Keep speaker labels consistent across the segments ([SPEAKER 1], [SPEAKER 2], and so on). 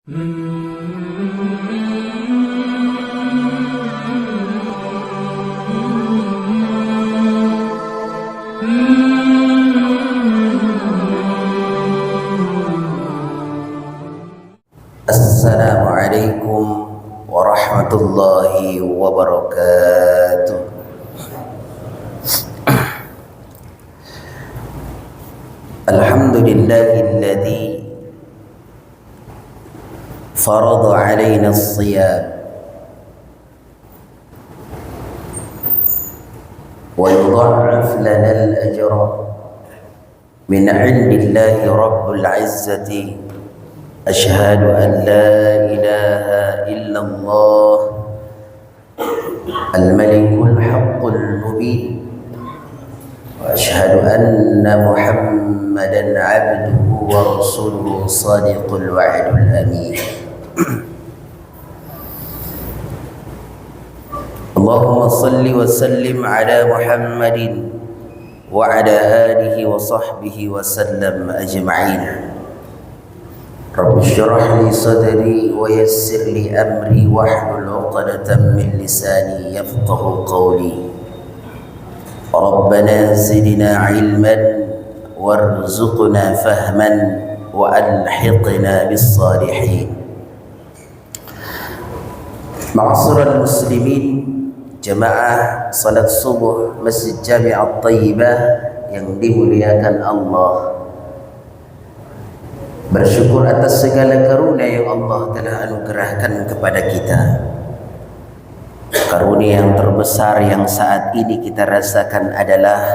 [SPEAKER 1] Assalamualaikum warahmatullahi wabarakatuh. Alhamdulillahilladzi farada alaina as-siyam wa yudha'af lana al-ajra min 'indillahi rabbil 'izzati. Asyhadu an la ilaha illallah al-malikul haqqul mubin wa asyhadu anna muhammadan abduhu wa rasuluhu sadiqul wa'dul amin. Allahumma salli wa sallim ala muhammadin wa ala alihi wa sahbihi wa sallam ajma'in. Rabbi syrah li sadri wa yassir li amri wahlul 'uqdatam min lisani yafqahu qawli. Rabbana zidna 'ilman warzuqna fahman wa alhiqna bis salihin. Ma'asyiral muslimin, jamaah salat subuh Masjid Jami' At-Thayyibah yang dimuliakan Allah. Bersyukur atas segala karunia yang Allah telah anugerahkan kepada kita. Karunia yang terbesar yang saat ini kita rasakan adalah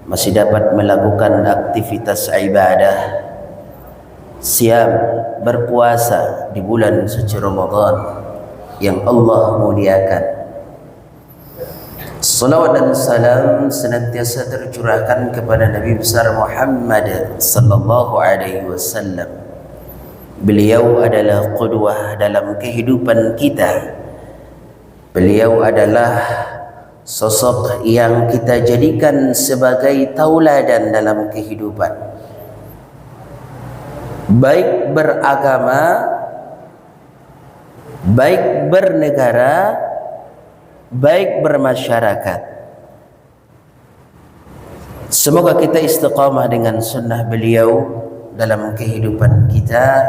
[SPEAKER 1] masih dapat melakukan aktivitas ibadah, siam, berpuasa di bulan suci Ramadan yang Allah muliakan. Salawat dan salam senantiasa tercurahkan kepada Nabi besar Muhammad sallallahu alaihi wasallam. Beliau adalah qudwah dalam kehidupan kita. Beliau adalah sosok yang kita jadikan sebagai tauladan dalam kehidupan, baik beragama, baik bernegara, baik bermasyarakat. Semoga kita istiqamah dengan sunnah beliau dalam kehidupan kita,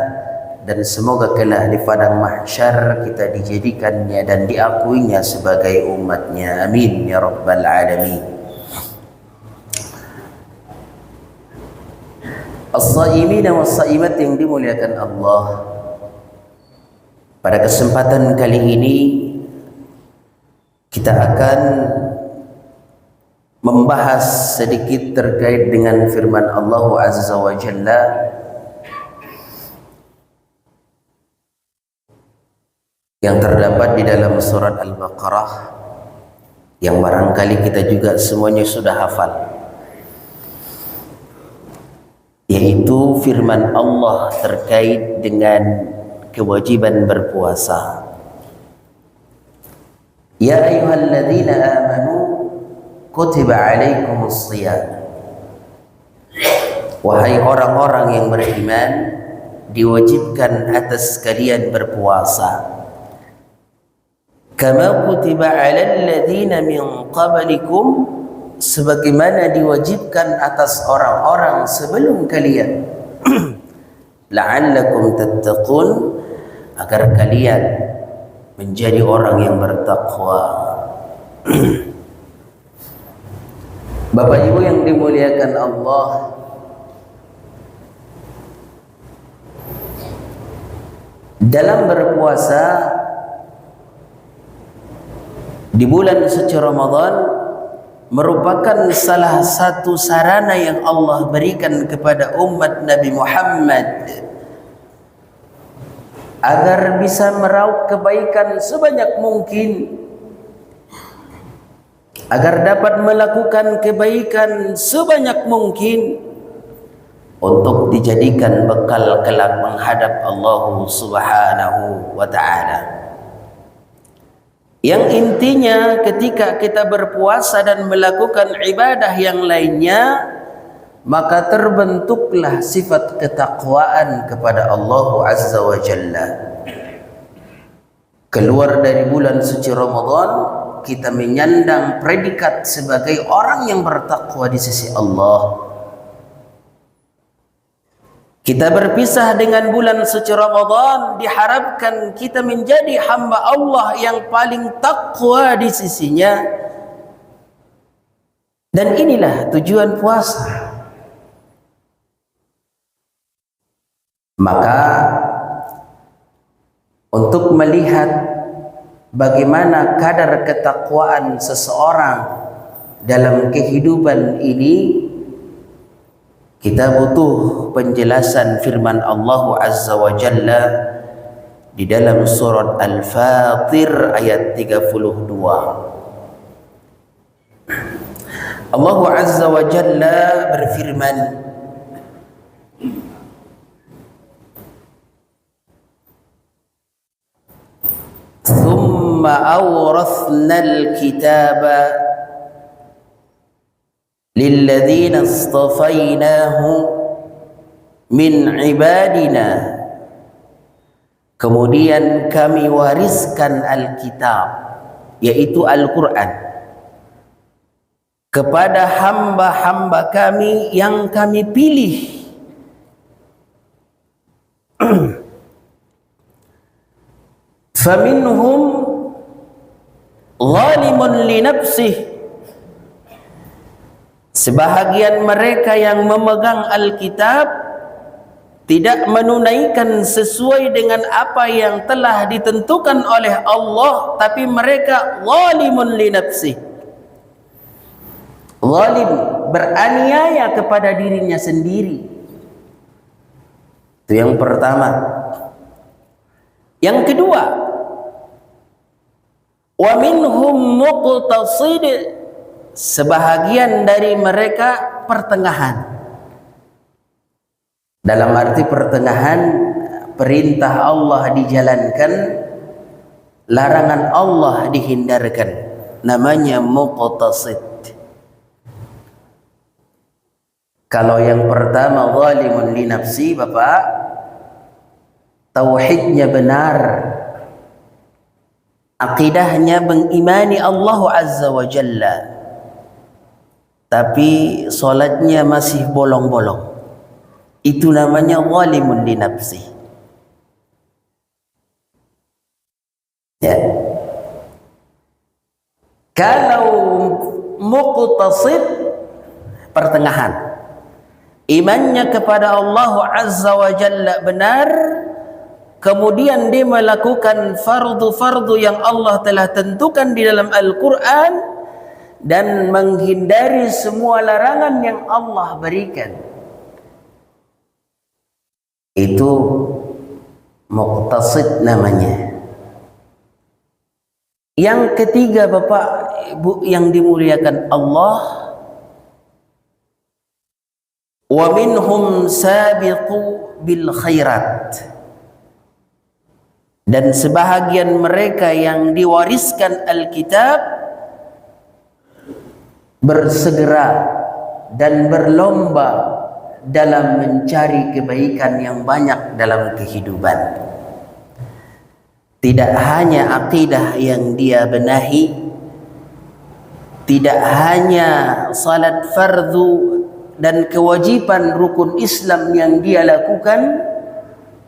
[SPEAKER 1] dan semoga kelak di padang mahsyar kita dijadikannya dan diakuinya sebagai umatnya. Amin ya rabbal alamin. As-saimin was-saimat yang dimuliakan Allah, pada kesempatan kali ini kita akan membahas sedikit terkait dengan firman Allah Azza wa Jalla yang terdapat di dalam surat Al-Baqarah, yang barangkali kita juga semuanya sudah hafal, yaitu firman Allah terkait dengan kewajiban berpuasa. Ya ayyuhalladzina amanu kutiba alaikumus shiyam. Wahai orang-orang yang beriman, diwajibkan atas kalian berpuasa. Kama kutiba alal ladzina min qablikum, sebagaimana diwajibkan atas orang-orang sebelum kalian. La'allakum tattaqun, agar kalian menjadi orang yang bertakwa. Bapak Ibu yang dimuliakan Allah, dalam berpuasa di bulan suci Ramadan merupakan salah satu sarana yang Allah berikan kepada umat Nabi Muhammad agar bisa meraup kebaikan sebanyak mungkin, agar dapat melakukan kebaikan sebanyak mungkin untuk dijadikan bekal kelak menghadap Allah Subhanahu wa ta'ala. Yang intinya ketika kita berpuasa dan melakukan ibadah yang lainnya, maka terbentuklah sifat ketakwaan kepada Allah Azza wa Jalla. Keluar dari bulan suci Ramadan, kita menyandang predikat sebagai orang yang bertakwa di sisi Allah. Kita berpisah dengan bulan suci Ramadan, diharapkan kita menjadi hamba Allah yang paling takwa di sisinya. Dan inilah tujuan puasa. Maka untuk melihat bagaimana kadar ketakwaan seseorang dalam kehidupan ini, kita butuh penjelasan firman Allah Azza wa Jalla di dalam surat Al-Fatir ayat 32. Allah Azza wa Jalla berfirman, "Tsumma awrathnal kitaba lilladzina istafainahu min ibadina." Kemudian kami wariskan Alkitab, yaitu Al-Quran, kepada hamba-hamba kami yang kami pilih. Faminhum zalimun li nafsihi, sebahagian mereka yang memegang Alkitab tidak menunaikan sesuai dengan apa yang telah ditentukan oleh Allah, tapi mereka zalimun li nafsihi. Zalim, beraniaya kepada dirinya sendiri. Itu yang pertama. Yang kedua, wa minhum muqtasid, sebahagian dari mereka pertengahan. Dalam arti pertengahan, perintah Allah dijalankan, larangan Allah dihindarkan. Namanya muqtasid. Kalau yang pertama zalimun li nafsi, Bapak, tauhidnya benar, akidahnya mengimani Allah Azza wa Jalla, tapi solatnya masih bolong-bolong. Itu namanya zalimun li nafsi. Ya. Kalau muqtasid, pertengahan, imannya kepada Allah Azza wa Jalla benar, kemudian dia melakukan fardu-fardu yang Allah telah tentukan di dalam Al-Quran dan menghindari semua larangan yang Allah berikan. Itu muqtasid namanya. Yang ketiga, Bapak Ibu yang dimuliakan Allah, wa minhum sabiqu bil khairat, dan sebahagian mereka yang diwariskan Alkitab bersegera dan berlomba dalam mencari kebaikan yang banyak dalam kehidupan. Tidak hanya akidah yang dia benahi, tidak hanya salat fardu dan kewajiban rukun Islam yang dia lakukan,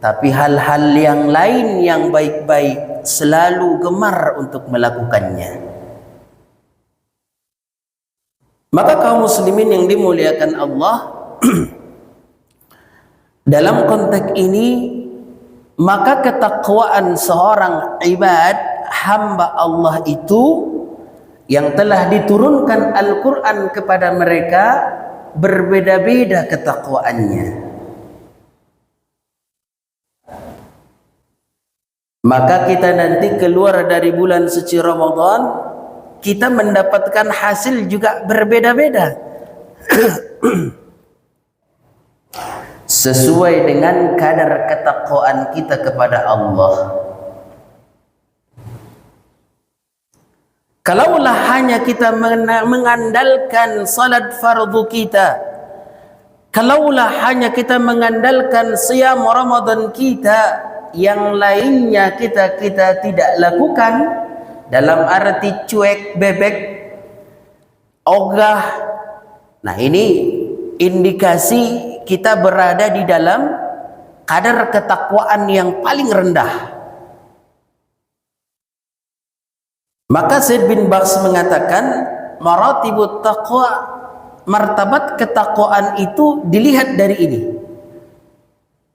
[SPEAKER 1] tapi hal-hal yang lain yang baik-baik selalu gemar untuk melakukannya. Maka kaum muslimin yang dimuliakan Allah, dalam konteks ini, maka ketakwaan seorang ibad, hamba Allah itu, yang telah diturunkan Al-Quran kepada mereka, berbeda-beda ketakwaannya. Maka kita nanti keluar dari bulan suci Ramadan, kita mendapatkan hasil juga berbeda-beda. Sesuai dengan kadar ketakwaan kita kepada Allah. Kalaulah hanya kita mengandalkan salat fardu kita, Kalaulah hanya kita mengandalkan siam Ramadan kita, yang lainnya kita tidak lakukan, dalam arti cuek, bebek, ogah. Nah, ini indikasi kita berada di dalam kadar ketakwaan yang paling rendah. Maka Syed bin Baz mengatakan, maratibut taqwa, martabat ketakwaan itu dilihat dari ini.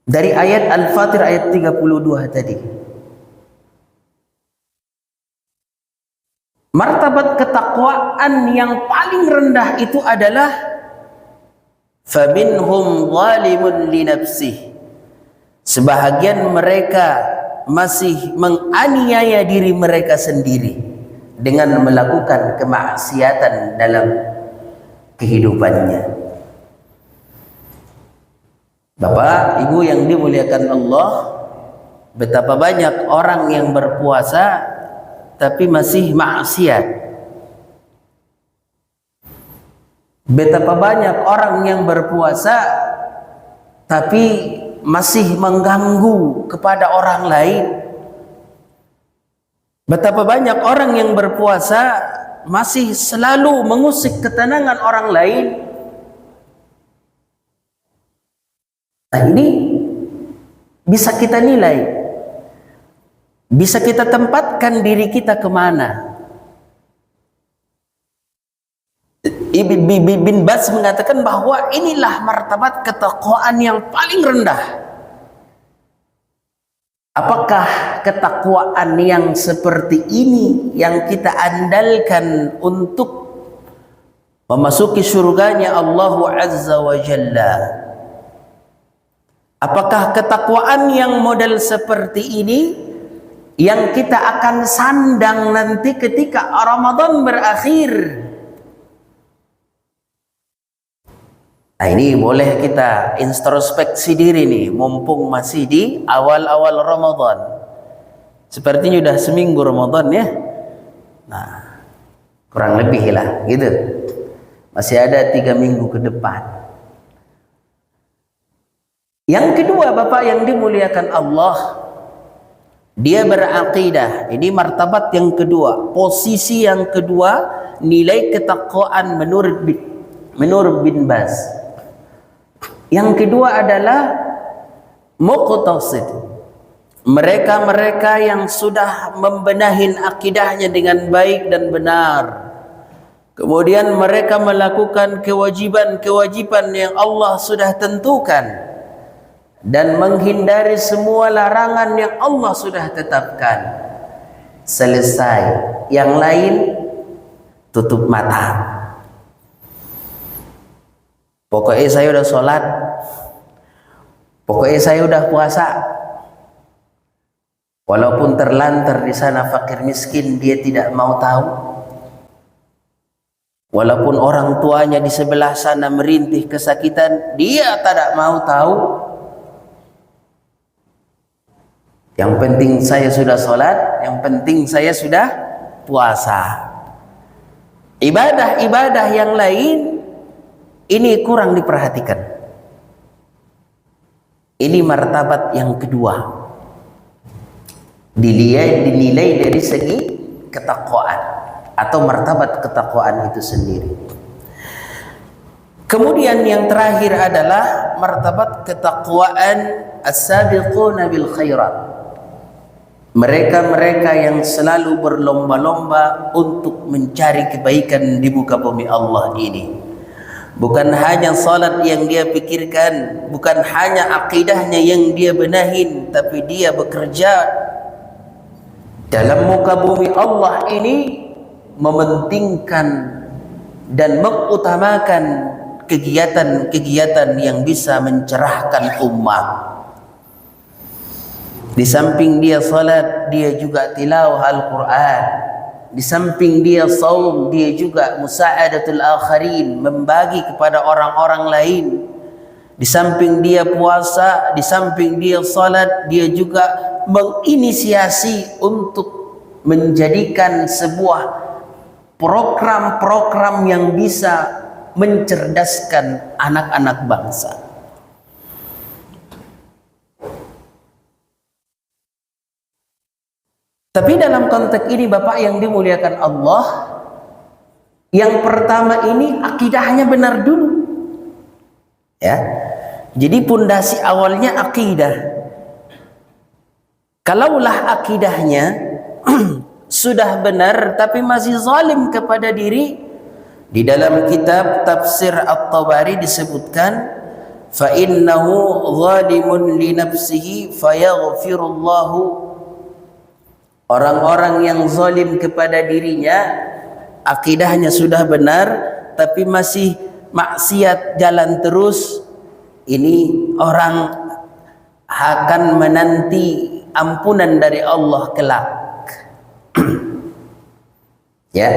[SPEAKER 1] Dari ayat Al-Fatir ayat 32 tadi. Martabat ketakwaan yang paling rendah itu adalah faminhum zalimun li nafsihi. Sebahagian mereka masih menganiaya diri mereka sendiri dengan melakukan kemaksiatan dalam kehidupannya. Bapak, Ibu yang dimuliakan Allah, betapa banyak orang yang berpuasa tapi masih maksiat. Betapa banyak orang yang berpuasa tapi masih mengganggu kepada orang lain. Betapa banyak orang yang berpuasa masih selalu mengusik ketenangan orang lain. Nah, ini bisa kita nilai, bisa kita tempatkan diri kita kemana. Bin Baz mengatakan bahwa inilah martabat ketakwaan yang paling rendah. Apakah ketakwaan yang seperti ini yang kita andalkan untuk memasuki surganya Allah Azza wa Jalla? Apakah ketakwaan yang model seperti ini yang kita akan sandang nanti ketika Ramadan berakhir? Nah, ini boleh kita introspeksi diri nih, mumpung masih di awal-awal Ramadan. Sepertinya udah seminggu Ramadan ya. Nah, kurang lebih lah gitu. Masih ada 3 minggu ke depan. Yang kedua, Bapak yang dimuliakan Allah, dia beraqidah. Ini martabat yang kedua, posisi yang kedua, nilai ketakwaan menurut bin Baz. Yang kedua adalah muqtasid. Mereka-mereka yang sudah membenahi akidahnya dengan baik dan benar. Kemudian mereka melakukan kewajiban-kewajiban yang Allah sudah tentukan dan menghindari semua larangan yang Allah sudah tetapkan. Selesai. Yang lain tutup mata. Pokoknya saya udah sholat, pokoknya saya udah puasa. Walaupun terlantar di sana fakir miskin, dia tidak mau tahu. Walaupun orang tuanya di sebelah sana merintih kesakitan, dia tidak mau tahu. Yang penting saya sudah sholat, yang penting saya sudah puasa. Ibadah-ibadah yang lain ini kurang diperhatikan. Ini martabat yang kedua. Dinilai dari segi ketakwaan atau martabat ketakwaan itu sendiri. Kemudian yang terakhir adalah martabat ketakwaan as-sabiquna bil khairat. Mereka-mereka yang selalu berlomba-lomba untuk mencari kebaikan di muka bumi Allah ini. Bukan hanya salat yang dia pikirkan, bukan hanya akidahnya yang dia benahin, tapi dia bekerja dalam muka bumi Allah ini, mementingkan dan mengutamakan kegiatan-kegiatan yang bisa mencerahkan umat. Di samping dia salat, dia juga tilawah Al-Quran. Di samping dia saum, dia juga musa'adatul akharin, membagi kepada orang-orang lain. Di samping dia puasa, di samping dia salat, dia juga menginisiasi untuk menjadikan sebuah program-program yang bisa mencerdaskan anak-anak bangsa. Tapi dalam konteks ini Bapak yang dimuliakan Allah, yang pertama ini akidahnya benar dulu. Ya. Jadi pondasi awalnya akidah. Kalaulah akidahnya sudah benar tapi masih zalim kepada diri, di dalam kitab Tafsir At-Tabari disebutkan fa innahu zalimun li nafsihi fayaghfirullahu. Orang-orang yang zalim kepada dirinya, akidahnya sudah benar tapi masih maksiat jalan terus, ini orang akan menanti ampunan dari Allah kelak. Ya,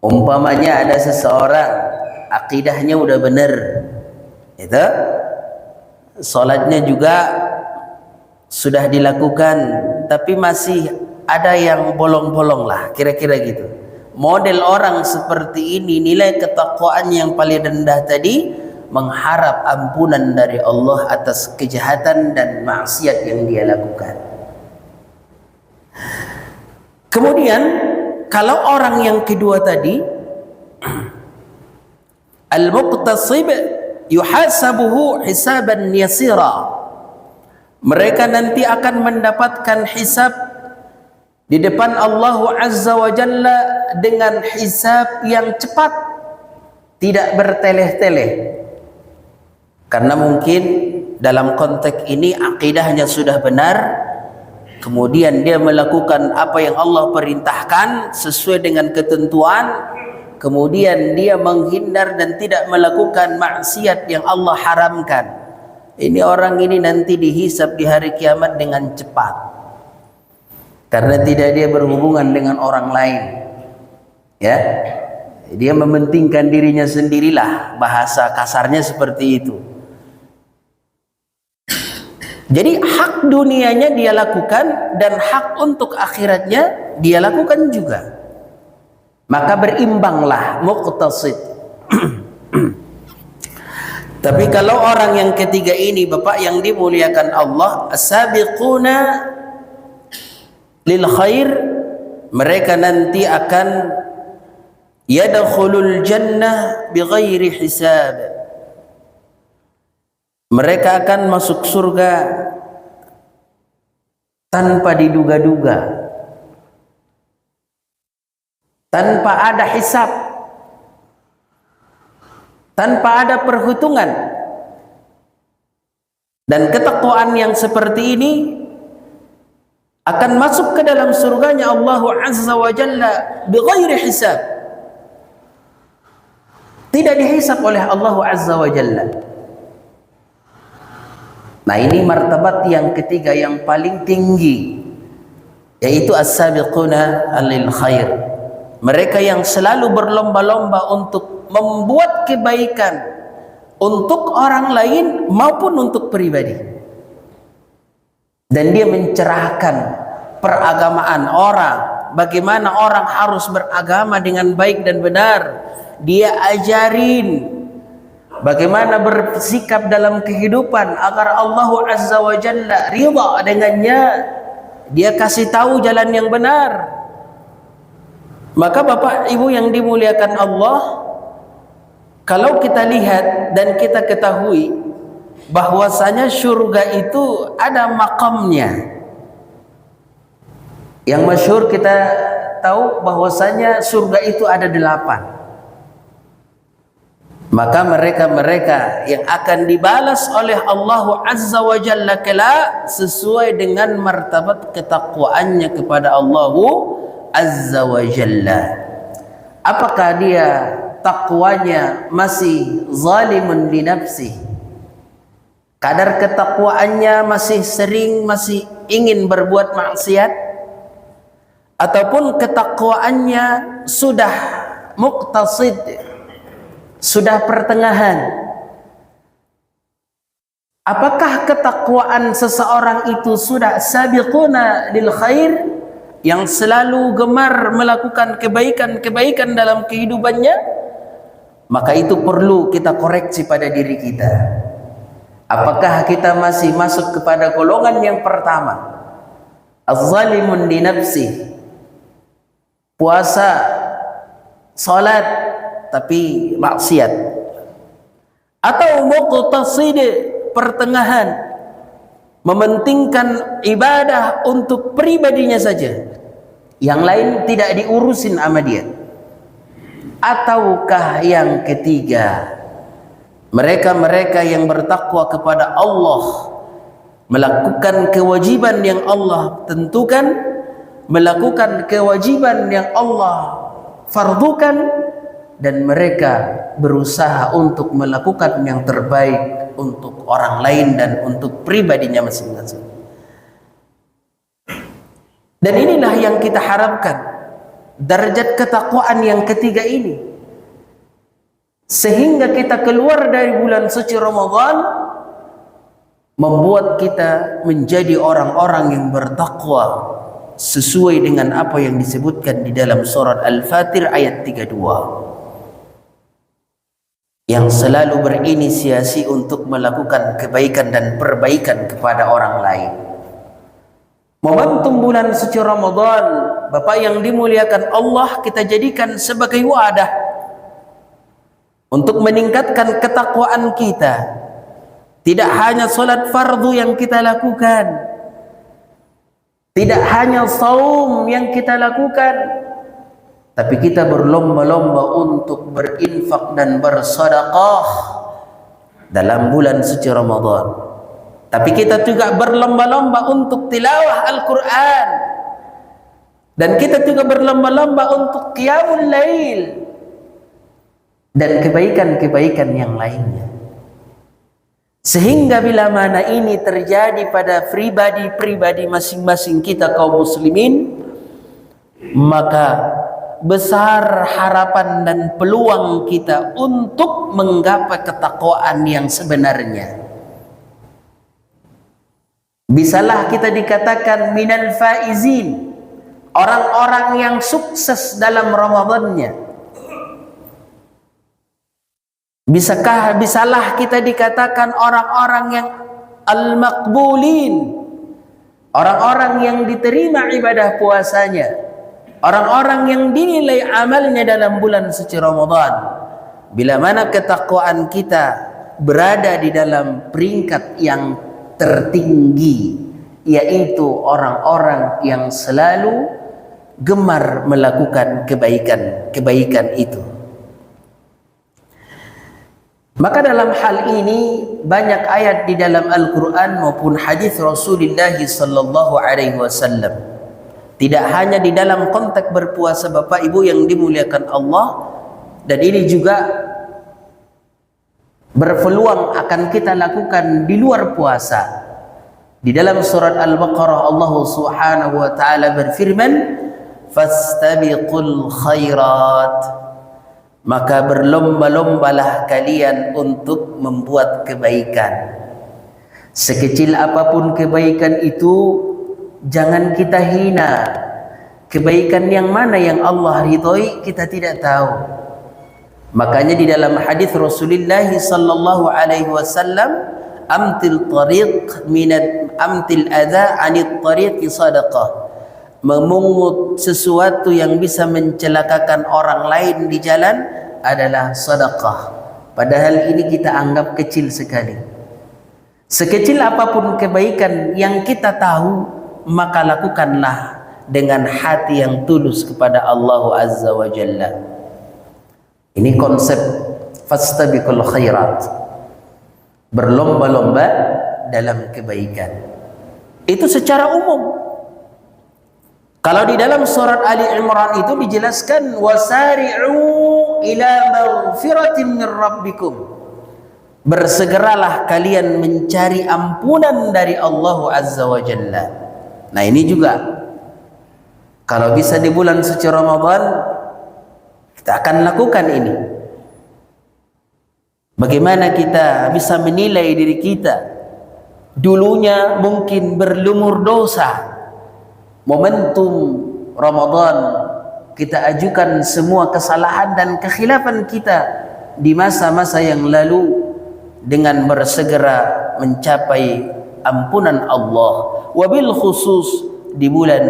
[SPEAKER 1] umpamanya ada seseorang akidahnya udah benar, itu salatnya juga sudah dilakukan, tapi masih ada yang bolong-bolong lah, kira-kira gitu. Model orang seperti ini, nilai ketakwaan yang paling rendah tadi, mengharap ampunan dari Allah atas kejahatan dan maksiat yang dia lakukan. Kemudian kalau orang yang kedua tadi, al-muqtasib yuhasabuhu hisaban yasira, mereka nanti akan mendapatkan hisab di depan Allah Azza wa Jalla dengan hisab yang cepat, tidak berteleh-teleh. Karena mungkin dalam konteks ini akidahnya sudah benar, kemudian dia melakukan apa yang Allah perintahkan sesuai dengan ketentuan, kemudian dia menghindar dan tidak melakukan maksiat yang Allah haramkan. Ini orang ini nanti dihisab di hari kiamat dengan cepat, karena tidak dia berhubungan dengan orang lain. Ya, dia mementingkan dirinya sendirilah, bahasa kasarnya seperti itu. Jadi hak dunianya dia lakukan dan hak untuk akhiratnya dia lakukan juga. Maka berimbanglah, muqtasid. Tapi kalau orang yang ketiga ini Bapak yang dimuliakan Allah, as-sabiquna lil khair, mereka nanti akan yadkhulul jannah bighairi hisab. Mereka akan masuk surga tanpa diduga-duga, tanpa ada hisab, tanpa ada perhitungan. Dan ketakwaan yang seperti ini akan masuk ke dalam surganya Allah Azza wa Jalla bighairi hisab, tidak dihisab oleh Allah Azza wa Jalla. Nah, ini martabat yang ketiga yang paling tinggi, yaitu as-sabiquna lil khair. Mereka yang selalu berlomba-lomba untuk membuat kebaikan untuk orang lain maupun untuk pribadi. Dan dia mencerahkan peragamaan orang, bagaimana orang harus beragama dengan baik dan benar. Dia ajarin bagaimana bersikap dalam kehidupan agar Allah Azza wa Jalla ridha dengannya. Dia kasih tahu jalan yang benar. Maka Bapak Ibu yang dimuliakan Allah, kalau kita lihat dan kita ketahui bahwasanya surga itu ada makamnya. Yang masyhur kita tahu bahwasanya surga itu ada 8. Maka mereka-mereka yang akan dibalas oleh Allah Azza wa Jalla kelak sesuai dengan martabat ketakwaannya kepada Allah Azza wa Jalla. Apakah dia takwanya masih zalimun li nafsi, kadar ketakwaannya masih sering masih ingin berbuat maksiat, ataupun ketakwaannya sudah muqtasid, sudah pertengahan? Apakah ketakwaan seseorang itu sudah sabiquna lil khair, yang selalu gemar melakukan kebaikan-kebaikan dalam kehidupannya, Maka itu perlu kita koreksi pada diri kita. Apakah kita masih masuk kepada golongan yang pertama, az-zalimun li nafsi, puasa, salat tapi maksiat, atau muqtasid, pertengahan, mementingkan ibadah untuk pribadinya saja, yang lain tidak diurusin sama dia? Ataukah yang ketiga, mereka-mereka yang bertakwa kepada Allah, melakukan kewajiban yang Allah tentukan, melakukan kewajiban yang Allah fardukan, dan mereka berusaha untuk melakukan yang terbaik untuk orang lain dan untuk pribadinya masing-masing. Dan inilah yang kita harapkan, derajat ketakwaan yang ketiga ini, sehingga kita keluar dari bulan suci Ramadan membuat kita menjadi orang-orang yang bertakwa sesuai dengan apa yang disebutkan di dalam surat Al-Fatir ayat 32, yang selalu berinisiasi untuk melakukan kebaikan dan perbaikan kepada orang lain. Momentum bulan suci Ramadan, Bapak yang dimuliakan Allah, kita jadikan sebagai wadah untuk meningkatkan ketakwaan kita. Tidak hanya salat fardu yang kita lakukan, tidak hanya saum yang kita lakukan, tapi kita berlomba-lomba untuk berinfak dan bersedekah dalam bulan suci Ramadan. Tapi kita juga berlomba-lomba untuk tilawah Al-Quran, dan kita juga berlomba-lomba untuk qiyamul lail dan kebaikan-kebaikan yang lainnya. Sehingga bila mana ini terjadi pada pribadi-pribadi masing-masing kita kaum muslimin, maka besar harapan dan peluang kita untuk menggapai ketakwaan yang sebenarnya. Bisalah kita dikatakan minal faizin, orang-orang yang sukses dalam Ramadannya. Bisalah kita dikatakan orang-orang yang al-maqbulin, orang-orang yang diterima ibadah puasanya, orang-orang yang dinilai amalnya dalam bulan suci Ramadan. Bila mana ketakwaan kita berada di dalam peringkat yang tertinggi, yaitu orang-orang yang selalu gemar melakukan kebaikan itu. Maka dalam hal ini banyak ayat di dalam Al-Quran maupun hadis Rasulullah sallallahu alaihi wasallam, tidak hanya di dalam konteks berpuasa Bapak Ibu yang dimuliakan Allah, dan ini juga berpeluang akan kita lakukan di luar puasa. Di dalam surat Al-Baqarah Allah Subhanahu wa taala berfirman, fastabiqul khairat, maka berlomba-lombalah kalian untuk membuat kebaikan. Sekecil apapun kebaikan itu, jangan kita hina. Kebaikan yang mana yang Allah ridhoi kita tidak tahu. Makanya di dalam hadis Rasulullah sallallahu alaihi wasallam, amtil adza 'anil tariq sadaqah. Memungut sesuatu yang bisa mencelakakan orang lain di jalan adalah sedekah. Padahal ini kita anggap kecil sekali. Sekecil apapun kebaikan yang kita tahu, maka lakukanlah dengan hati yang tulus kepada Allah Azza wa Jalla. Ini konsep fastabiqul khairat, berlomba-lomba dalam kebaikan. Itu secara umum. Kalau di dalam surat Ali Imran itu dijelaskan, wasari'u ila maghfiratin min rabbikum, bersegeralah kalian mencari ampunan dari Allah Azza wa Jalla. Nah ini juga, kalau bisa di bulan suci Ramadan, kita akan lakukan ini. Bagaimana kita bisa menilai diri kita? Dulunya mungkin berlumur dosa. Momentum Ramadan kita ajukan semua kesalahan dan kekhilafan kita di masa-masa yang lalu dengan bersegera mencapai ampunan Allah, wabil khusus di bulan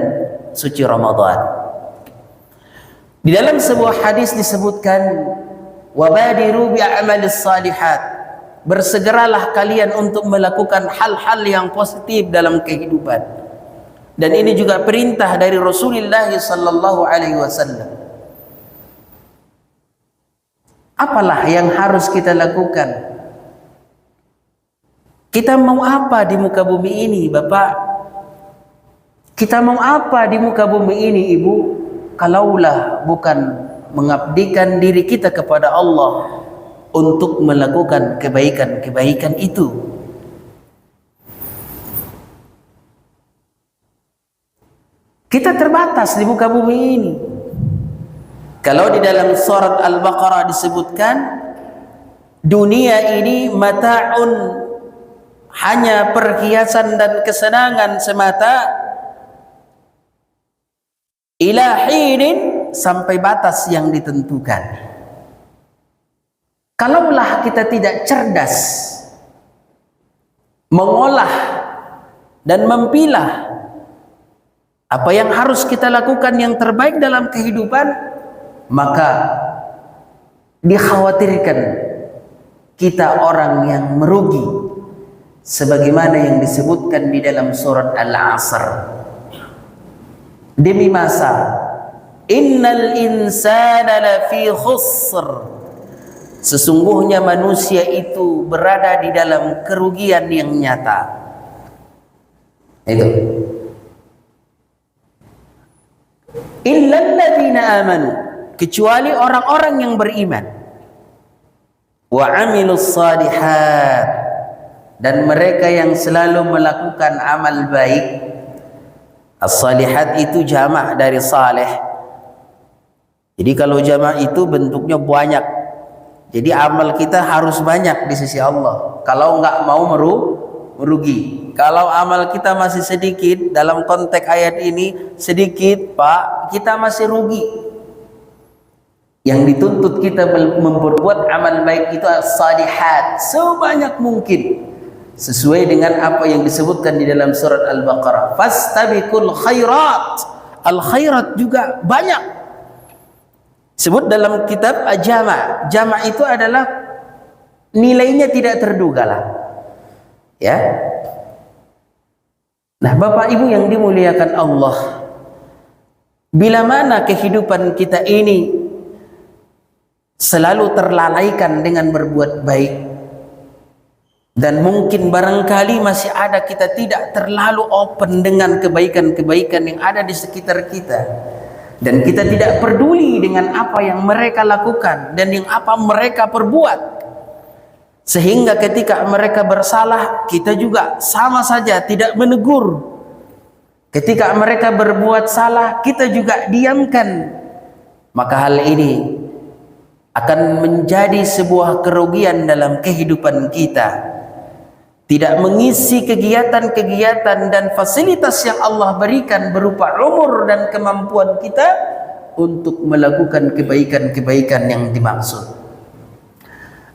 [SPEAKER 1] suci Ramadan. Di dalam sebuah hadis disebutkan, wabadiru bi'amalis salihat, bersegeralah kalian untuk melakukan hal-hal yang positif dalam kehidupan. Dan ini juga perintah dari Rasulullah sallallahu alaihi wasallam. Apalah yang harus kita lakukan? Kita mau apa di muka bumi ini, Bapak? Kita mau apa di muka bumi ini, Ibu? Kalaulah bukan mengabdikan diri kita kepada Allah untuk melakukan kebaikan-kebaikan itu. Kita terbatas di muka bumi ini. Kalau di dalam surat Al-Baqarah disebutkan, dunia ini mata'un, hanya perhiasan dan kesenangan semata, ila hinin, sampai batas yang ditentukan. Kalaulah kita tidak cerdas mengolah dan mempilah apa yang harus kita lakukan yang terbaik dalam kehidupan, maka dikhawatirkan kita orang yang merugi, sebagaimana yang disebutkan di dalam surat Al-Asr. Demi masa, innal insana lafi khusr, sesungguhnya manusia itu berada di dalam kerugian yang nyata. Itu. Illal ladzina amanu, kecuali orang-orang yang beriman, wa amilus salihat, dan mereka yang selalu melakukan amal baik. As-salihat itu jamak dari saleh. Jadi kalau jamak itu bentuknya banyak. Jadi amal kita harus banyak di sisi Allah. Kalau enggak mau merugi. Kalau amal kita masih sedikit, dalam konteks ayat ini sedikit, Pak, kita masih rugi. Yang dituntut kita memperbuat amal baik itu as-salihat sebanyak mungkin, sesuai dengan apa yang disebutkan di dalam surat Al-Baqarah. Fastabiqul khairat, al-khairat juga banyak. Sebut dalam kitab Jama'. Jama' itu adalah nilainya tidak terduga lah. Ya. Nah, Bapak Ibu yang dimuliakan Allah, bila mana kehidupan kita ini selalu terlalaikan dengan berbuat baik, dan mungkin barangkali masih ada kita tidak terlalu open dengan kebaikan-kebaikan yang ada di sekitar kita, dan kita tidak peduli dengan apa yang mereka lakukan dan yang apa mereka perbuat, sehingga ketika mereka bersalah kita juga sama saja tidak menegur. Ketika mereka berbuat salah kita juga diamkan. Maka hal ini akan menjadi sebuah kerugian dalam kehidupan kita. Tidak mengisi kegiatan-kegiatan dan fasilitas yang Allah berikan berupa umur dan kemampuan kita untuk melakukan kebaikan-kebaikan yang dimaksud.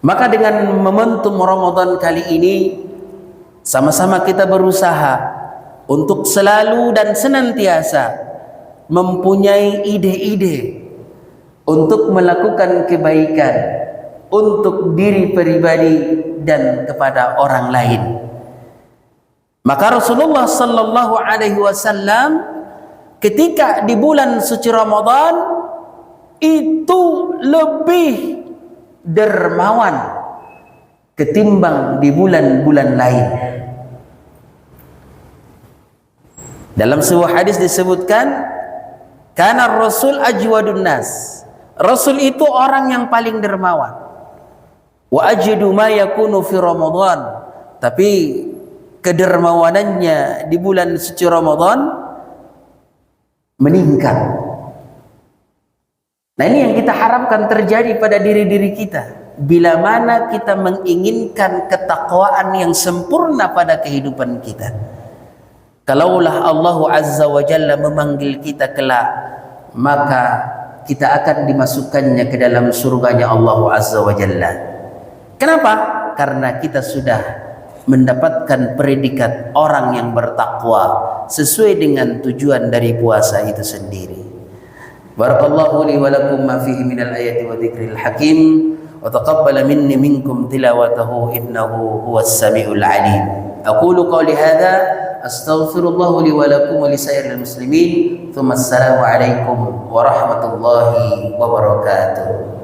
[SPEAKER 1] Maka dengan momentum Ramadan kali ini, sama-sama kita berusaha untuk selalu dan senantiasa mempunyai ide-ide untuk melakukan kebaikan untuk diri pribadi dan kepada orang lain. Maka Rasulullah sallallahu alaihi wasallam ketika di bulan suci Ramadan itu lebih dermawan ketimbang di bulan-bulan lain. Dalam sebuah hadis disebutkan, kana Rasul ajwadun nas, Rasul itu orang yang paling dermawan. Wa ajidu ma yakunu fi Ramadan, tapi kedermawanannya di bulan suci Ramadan meningkat. Nah, ini yang kita harapkan terjadi pada diri-diri kita. Bila mana kita menginginkan ketakwaan yang sempurna pada kehidupan kita. Kalaulah Allah Azza wa Jalla memanggil kita kelak, maka kita akan dimasukkannya ke dalam surganya Allah Azza wa Jalla. Kenapa? Karena kita sudah mendapatkan predikat orang yang bertakwa sesuai dengan tujuan dari puasa itu sendiri. Barakallahu li wa lakum ma fihi minal ayati wa dzikril hakim wa taqabbala minni minkum tilawatahu innahu huwas samiul alim. Aqulu qawli hadha astaghfirullah li wa lakum wa li sairil muslimin. Thumma assalamu alaikum warahmatullahi wabarakatuh.